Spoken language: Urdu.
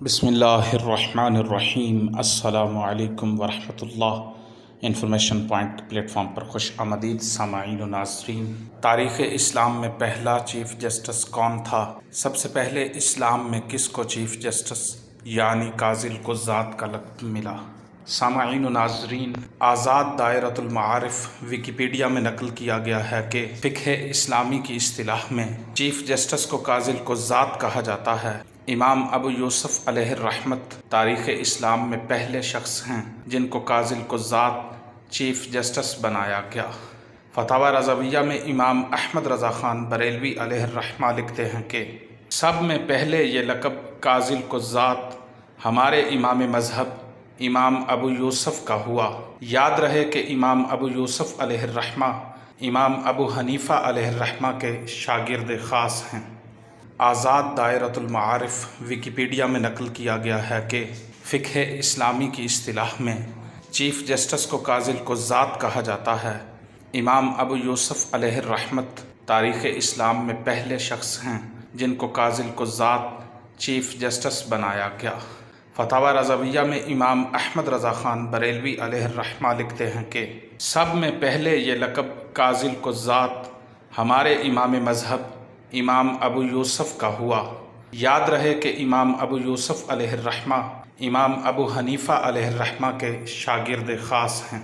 بسم اللہ الرحمن الرحیم۔ السلام علیکم ورحمۃ اللہ۔ انفارمیشن پوائنٹ پلیٹ فارم پر خوش آمدید سامعین و ناظرین۔ تاریخ اسلام میں پہلا چیف جسٹس کون تھا؟ سب سے پہلے اسلام میں کس کو چیف جسٹس یعنی قاضی القضات کا لقب ملا؟ سامعین و ناظرین، آزاد دائرۃ المعارف ویکیپیڈیا میں نقل کیا گیا ہے کہ فقہ اسلامی کی اصطلاح میں چیف جسٹس کو قاضی القضات کہا جاتا ہے۔ امام ابو یوسف علیہ الرحمت تاریخ اسلام میں پہلے شخص ہیں جن کو قاضی القضات چیف جسٹس بنایا گیا۔ فتاوی رضویہ میں امام احمد رضا خان بریلوی علیہ الرحمہ لکھتے ہیں کہ سب میں پہلے یہ لقب قاضی القضات ہمارے امام مذہب امام ابو یوسف کا ہوا۔ یاد رہے کہ امام ابو یوسف علیہ الرحمہ امام ابو حنیفہ علیہ الرحمہ کے شاگرد خاص ہیں۔ آزاد دائرۃ المعارف ویکیپیڈیا میں نقل کیا گیا ہے کہ فقہ اسلامی کی اصطلاح میں چیف جسٹس کو قاضی القضات کہا جاتا ہے۔ امام ابو یوسف علیہ الرحمت تاریخ اسلام میں پہلے شخص ہیں جن کو قاضی القضات چیف جسٹس بنایا گیا۔ فتاوی رضویہ میں امام احمد رضا خان بریلوی علیہ الرحمہ لکھتے ہیں کہ سب میں پہلے یہ لقب قاضی القضات ہمارے امام مذہب امام ابو یوسف کا ہوا۔ یاد رہے کہ امام ابو یوسف علیہ الرحمہ امام ابو حنیفہ علیہ الرحمہ کے شاگرد خاص ہیں۔